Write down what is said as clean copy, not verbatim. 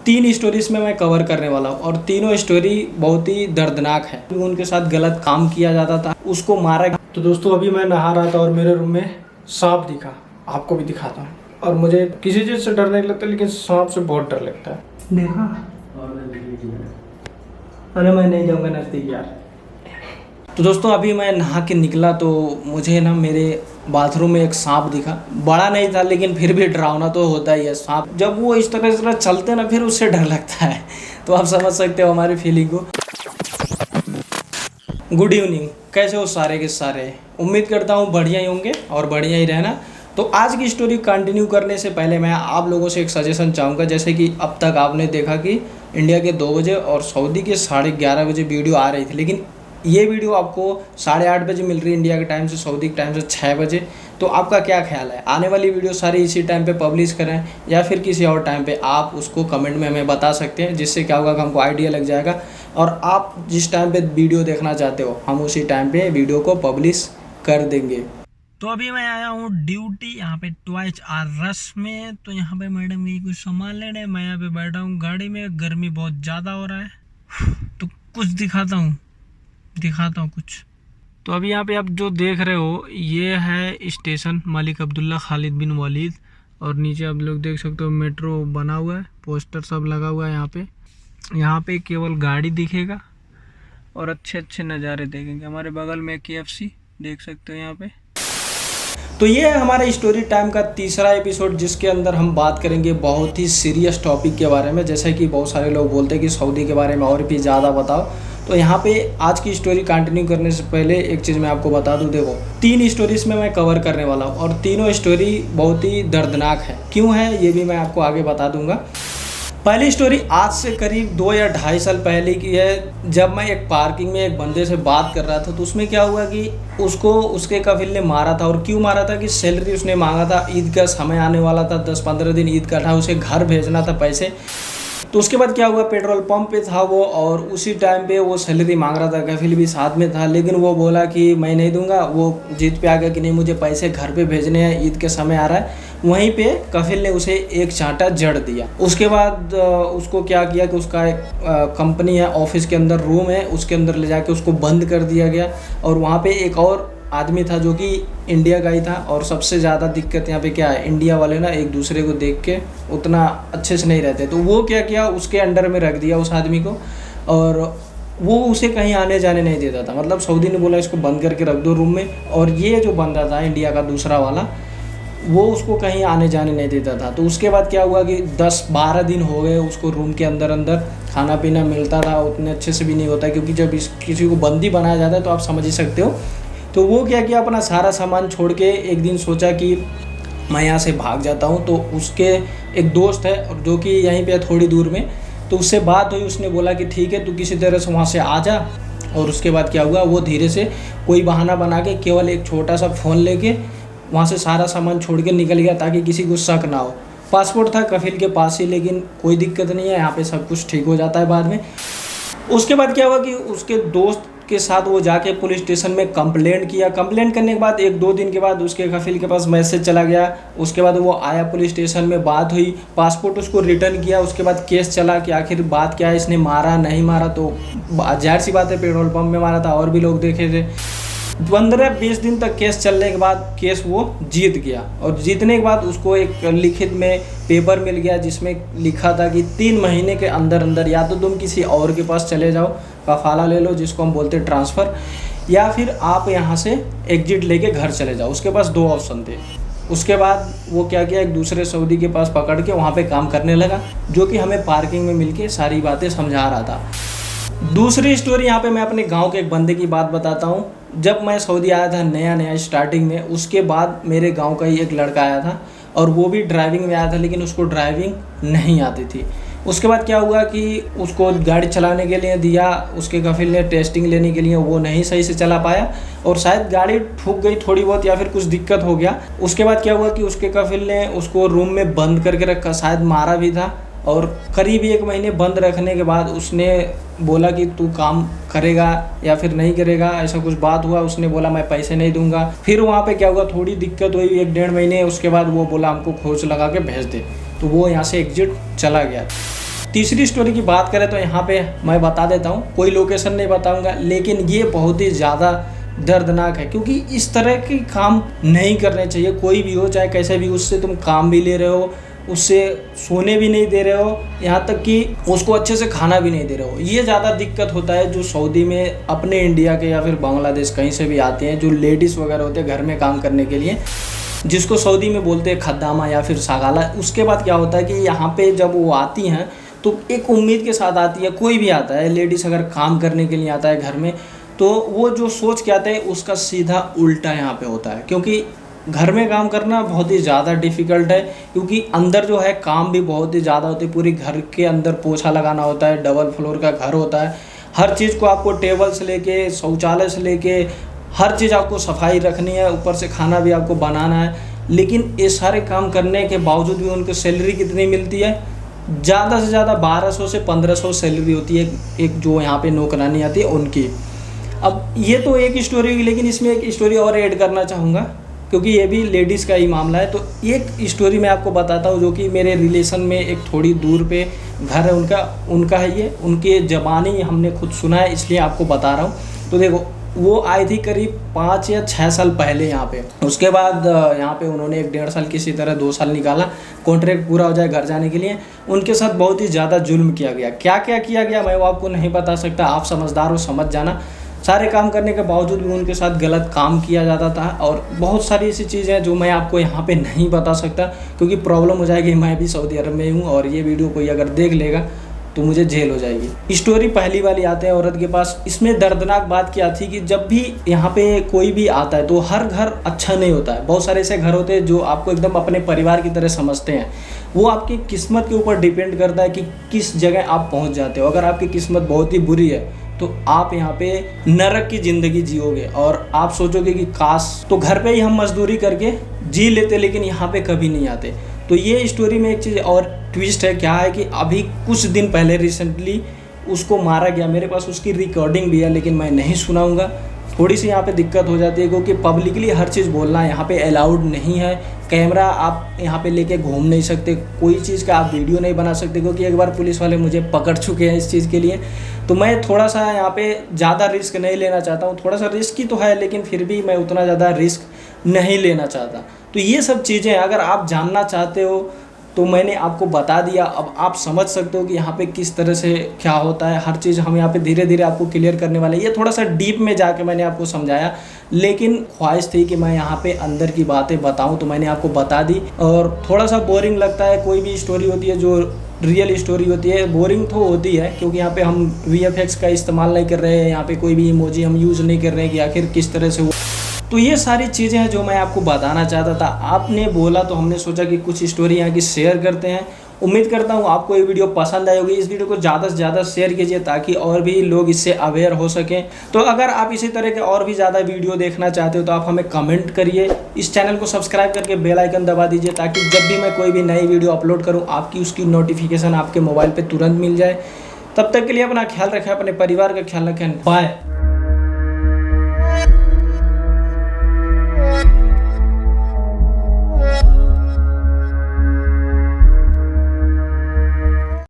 तीन स्टोरीज में मैं कवर करने वाला हूँ और तीनों स्टोरी बहुत ही दर्दनाक है। उनके साथ गलत काम किया जाता था, उसको मारा गया। तो दोस्तों अभी मैं नहा रहा था और मेरे रूम में सांप दिखा, आपको भी दिखाता हूँ। और मुझे किसी चीज़ से डर नहीं लगता, लेकिन सांप से बहुत डर लगता है। देखा? अरे मैं नहीं जाऊँगा नज़दीक यार। तो दोस्तों अभी मैं नहा के निकला तो मुझे ना मेरे बाथरूम में एक सांप दिखा। बड़ा नहीं था लेकिन फिर भी डरावना तो होता ही है सांप। जब वो इस तरह चलते ना फिर उससे डर लगता है। तो आप समझ सकते हो हमारी फीलिंग को। गुड इवनिंग, कैसे हो सारे के सारे? उम्मीद करता हूँ बढ़िया ही होंगे और बढ़िया ही रहना। तो आज की स्टोरी कंटिन्यू करने से पहले मैं आप लोगों से एक सजेशन चाहूँगा। जैसे कि अब तक आपने देखा कि इंडिया के 2 बजे और सऊदी के 11:30 बजे वीडियो आ रही थी, लेकिन ये वीडियो आपको 8:30 बजे मिल रही है इंडिया के टाइम से, सऊदी के टाइम से 6 बजे। तो आपका क्या ख्याल है, आने वाली वीडियो सारी इसी टाइम पे पब्लिश करें या फिर किसी और टाइम पे? आप उसको कमेंट में हमें बता सकते हैं, जिससे क्या होगा कि हमको आइडिया लग जाएगा और आप जिस टाइम पे वीडियो देखना चाहते हो हम उसी टाइम पे वीडियो को पब्लिश कर देंगे। तो अभी मैं आया हूँ ड्यूटी यहाँ पे ट्वाइस आर रश में। तो यहाँ पे मैडम गई कुछ सामान लेने, मैं यहाँ पे बैठा हूँ गाड़ी में। गर्मी बहुत ज़्यादा हो रहा है तो कुछ दिखाता हूँ कुछ। तो अभी यहाँ पे आप जो देख रहे हो ये है स्टेशन मलिक अब्दुल्ला खालिद बिन वलीद। और नीचे आप लोग देख सकते हो मेट्रो बना हुआ है, पोस्टर सब लगा हुआ है। यहाँ पे केवल गाड़ी दिखेगा और अच्छे अच्छे नज़ारे देखेंगे। हमारे बगल में KFC देख सकते हो यहाँ पे। तो ये है हमारे स्टोरी टाइम का तीसरा एपिसोड, जिसके अंदर हम बात करेंगे बहुत ही सीरियस टॉपिक के बारे में। जैसे कि बहुत सारे लोग बोलते हैं कि सऊदी के बारे में और भी ज़्यादा बताओ। तो यहाँ पे आज की स्टोरी कंटिन्यू करने से पहले एक चीज़ मैं आपको बता दूँ। देखो 3 स्टोरीज में मैं कवर करने वाला हूँ और तीनों स्टोरी बहुत ही दर्दनाक है। क्यों है ये भी मैं आपको आगे बता दूंगा। पहली स्टोरी आज से करीब 2 या 2.5 साल पहले की है, जब मैं एक पार्किंग में एक बंदे से बात कर रहा था। तो उसमें क्या हुआ कि उसको उसके कफिल ने मारा था। और क्यों मारा था कि सैलरी उसने मांगा था, ईद का समय आने वाला था, 10-15 दिन ईद का था, उसे घर भेजना था पैसे। तो उसके बाद क्या हुआ, पेट्रोल पंप पे था वो और उसी टाइम पे वो सैलरी मांग रहा था, कफिल भी साथ में था। लेकिन वो बोला कि मैं नहीं दूंगा। वो जिद पे आ गया कि नहीं मुझे पैसे घर पे भेजने हैं, ईद के समय आ रहा है। वहीं पे कफिल ने उसे एक चांटा जड़ दिया। उसके बाद उसको क्या किया कि उसका एक कंपनी है, ऑफिस के अंदर रूम है, उसके अंदर ले जाके उसको बंद कर दिया गया। और वहाँ पे एक और आदमी था जो कि इंडिया का ही था। और सबसे ज़्यादा दिक्कत यहाँ पे क्या है, इंडिया वाले ना एक दूसरे को देख के उतना अच्छे से नहीं रहते। तो वो क्या किया, उसके अंडर में रख दिया उस आदमी को और वो उसे कहीं आने जाने नहीं देता था। मतलब सऊदी ने बोला इसको बंद करके रख दो रूम में। और ये जो बंदा था इंडिया का दूसरा वाला, वो उसको कहीं आने जाने नहीं देता था। तो उसके बाद क्या हुआ कि 10-12 दिन हो गए उसको रूम के अंदर खाना पीना मिलता था, उतने अच्छे से भी नहीं होता, क्योंकि जब किसी को बंदी बनाया जाता है तो आप समझ ही सकते हो। तो वो क्या किया, अपना सारा सामान छोड़ के एक दिन सोचा कि मैं यहाँ से भाग जाता हूँ। तो उसके एक दोस्त है और जो कि यहीं पे थोड़ी दूर में, तो उससे बात हुई। उसने बोला कि ठीक है तू किसी तरह से वहाँ से आ जा। और उसके बाद क्या हुआ, वो धीरे से कोई बहाना बना के केवल एक छोटा सा फ़ोन लेके वहाँ से सारा सामान छोड़ के निकल गया, ताकि किसी को शक ना हो। पासपोर्ट था कफिल के पास ही, लेकिन कोई दिक्कत नहीं है, यहाँ पे सब कुछ ठीक हो जाता है बाद में। उसके बाद क्या हुआ कि उसके दोस्त के साथ वो जाके पुलिस स्टेशन में कंप्लेंट किया। कंप्लेंट करने के बाद 1-2 दिन के बाद उसके कफिल के पास मैसेज चला गया। उसके बाद वो आया पुलिस स्टेशन में, बात हुई, पासपोर्ट उसको रिटर्न किया। उसके बाद केस चला कि आखिर बात क्या है, इसने मारा नहीं मारा। तो जाहिर सी बात है पेट्रोल पंप में मारा था, और भी लोग देखे थे। 15-20 दिन तक केस चलने के बाद केस वो जीत गया। और जीतने के बाद उसको एक लिखित में पेपर मिल गया, जिसमें लिखा था कि 3 महीने के अंदर या तो तुम किसी और के पास चले जाओ, कफाला ले लो जिसको हम बोलते हैं ट्रांसफ़र, या फिर आप यहाँ से एग्जिट लेके घर चले जाओ। उसके पास 2 ऑप्शन थे। उसके बाद वो क्या किया, एक दूसरे सऊदी के पास पकड़ के वहाँ पे काम करने लगा, जो कि हमें पार्किंग में मिलके सारी बातें समझा रहा था। दूसरी स्टोरी यहाँ पे मैं अपने गांव के एक बंदे की बात बताता हूँ। जब मैं सऊदी आया था नया स्टार्टिंग में, उसके बाद मेरे गांव का ही एक लड़का आया था और वो भी ड्राइविंग में आया था, लेकिन उसको ड्राइविंग नहीं आती थी। उसके बाद क्या हुआ कि उसको गाड़ी चलाने के लिए दिया, उसके कफिल ने टेस्टिंग लेने के लिए, वो नहीं सही से चला पाया और शायद गाड़ी ठुक गई थोड़ी बहुत या फिर कुछ दिक्कत हो गया। उसके बाद क्या हुआ कि उसके कफिल ने उसको रूम में बंद करके रखा, शायद मारा भी था। और करीब 1 महीने बंद रखने के बाद उसने बोला कि तू काम करेगा या फिर नहीं करेगा, ऐसा कुछ बात हुआ। उसने बोला मैं पैसे नहीं दूंगा। फिर वहाँ पे क्या हुआ, थोड़ी दिक्कत हुई 1-1.5 महीने। उसके बाद वो बोला हमको खोज लगा के भेज दे, तो वो यहाँ से एग्जिट चला गया। तीसरी स्टोरी की बात करें तो यहाँ पे मैं बता देता हूँ, कोई लोकेशन नहीं बताऊँगा, लेकिन ये बहुत ही ज़्यादा दर्दनाक है क्योंकि इस तरह के काम नहीं करने चाहिए। कोई भी हो, चाहे कैसे भी, उससे तुम काम भी ले रहे हो, उससे सोने भी नहीं दे रहे हो, यहाँ तक कि उसको अच्छे से खाना भी नहीं दे रहे हो। ये ज़्यादा दिक्कत होता है जो सऊदी में अपने इंडिया के या फिर बांग्लादेश कहीं से भी आते हैं, जो लेडीज़ वगैरह होते हैं घर में काम करने के लिए, जिसको सऊदी में बोलते हैं खद्दामा या फिर सागाला। उसके बाद क्या होता है कि यहाँ पे जब वो आती हैं तो एक उम्मीद के साथ आती है। कोई भी आता है, लेडीज़ अगर काम करने के लिए आता है घर में, तो वो जो सोच के आते हैं उसका सीधा उल्टा यहाँ पे होता है। क्योंकि घर में काम करना बहुत ही ज़्यादा डिफ़िकल्ट है, क्योंकि अंदर जो है काम भी बहुत ही ज़्यादा होते हैं। पूरी घर के अंदर पोछा लगाना होता है, डबल फ्लोर का घर होता है, हर चीज़ को आपको टेबल से लेके शौचालय से लेके हर चीज़ आपको सफाई रखनी है, ऊपर से खाना भी आपको बनाना है। लेकिन ये सारे काम करने के बावजूद भी उनको सैलरी कितनी मिलती है? ज़्यादा से ज़्यादा 1200 से 1500 सैलरी होती है एक जो यहाँ पे नौकरानी आती है उनकी। अब ये तो एक स्टोरी हुई, लेकिन इसमें एक स्टोरी और ऐड करना चाहूँगा क्योंकि ये भी लेडीज़ का ही मामला है। तो एक स्टोरी मैं आपको बताता हूँ जो कि मेरे रिलेशन में एक थोड़ी दूर पे घर है उनका है। ये उनके ज़बानी हमने खुद सुना है, इसलिए आपको बता रहा हूँ। तो देखो, वो आई थी करीब 5 या 6 साल पहले यहाँ पे। उसके बाद यहाँ पे उन्होंने 1-1.5 साल किसी तरह 2 साल निकाला, कॉन्ट्रैक्ट पूरा हो जाए घर जाने के लिए। उनके साथ बहुत ही ज़्यादा जुल्म किया गया। क्या क्या किया गया मैं वो आपको नहीं बता सकता, आप समझदार हो, समझ जाना। सारे काम करने के बावजूद भी उनके साथ गलत काम किया जाता था, और बहुत सारी ऐसी चीज़ें हैं जो मैं आपको यहाँ पे नहीं बता सकता क्योंकि प्रॉब्लम हो जाएगी। मैं भी सऊदी अरब में हूँ और ये वीडियो कोई अगर देख लेगा तो मुझे जेल हो जाएगी। स्टोरी पहली वाली आते हैं औरत के पास। इसमें दर्दनाक बात क्या थी कि जब भी यहाँ पे कोई भी आता है तो हर घर अच्छा नहीं होता है। बहुत सारे ऐसे घर होते हैं जो आपको एकदम अपने परिवार की तरह समझते हैं। वो आपकी किस्मत के ऊपर डिपेंड करता है कि किस जगह आप पहुँच जाते हो। अगर आपकी किस्मत बहुत ही बुरी है तो आप यहाँ पे नरक की ज़िंदगी जियोगे और आप सोचोगे कि काश तो घर पे ही हम मजदूरी करके जी लेते, लेकिन यहाँ पे कभी नहीं आते। तो ये स्टोरी में एक चीज़ और ट्विस्ट है, क्या है कि अभी कुछ दिन पहले रिसेंटली उसको मारा गया। मेरे पास उसकी रिकॉर्डिंग भी है, लेकिन मैं नहीं सुनाऊंगा। थोड़ी सी यहाँ पे दिक्कत हो जाती है क्योंकि पब्लिकली हर चीज़ बोलना यहाँ पे अलाउड नहीं है। कैमरा आप यहाँ पे लेके घूम नहीं सकते, कोई चीज़ का आप वीडियो नहीं बना सकते, क्योंकि एक बार पुलिस वाले मुझे पकड़ चुके हैं इस चीज़ के लिए। तो मैं थोड़ा सा यहाँ पे ज़्यादा रिस्क नहीं लेना चाहता हूँ। थोड़ा सा रिस्क ही तो है, लेकिन फिर भी मैं उतना ज़्यादा रिस्क नहीं लेना चाहता। तो ये सब चीज़ें अगर आप जानना चाहते हो तो मैंने आपको बता दिया। अब आप समझ सकते हो कि यहाँ पे किस तरह से क्या होता है। हर चीज़ हम यहाँ पे धीरे धीरे आपको क्लियर करने वाले हैं। ये थोड़ा सा डीप में जाके मैंने आपको समझाया, लेकिन ख्वाहिश थी कि मैं यहाँ पे अंदर की बातें बताऊँ, तो मैंने आपको बता दी। और थोड़ा सा बोरिंग लगता है, कोई भी स्टोरी होती है जो रियल स्टोरी होती है, बोरिंग तो होती है क्योंकि यहाँ पे हम VFX का इस्तेमाल नहीं कर रहे हैं, यहाँ पे कोई भी इमोजी हम यूज़ नहीं कर रहे हैं कि आखिर किस तरह से। तो ये सारी चीज़ें हैं जो मैं आपको बताना चाहता था। आपने बोला तो हमने सोचा कि कुछ स्टोरी यहाँ की शेयर करते हैं। उम्मीद करता हूँ आपको ये वीडियो पसंद आई होगी। इस वीडियो को ज़्यादा से ज़्यादा शेयर कीजिए ताकि और भी लोग इससे अवेयर हो सकें। तो अगर आप इसी तरह के और भी ज़्यादा वीडियो देखना चाहते हो तो आप हमें कमेंट करिए। इस चैनल को सब्सक्राइब करके बेल आइकन दबा दीजिए ताकि जब भी मैं कोई भी नई वीडियो अपलोड करूँ आपकी उसकी नोटिफिकेशन आपके मोबाइल पर तुरंत मिल जाए। तब तक के लिए अपना ख्याल रखें, अपने परिवार का ख्याल रखें। बाय।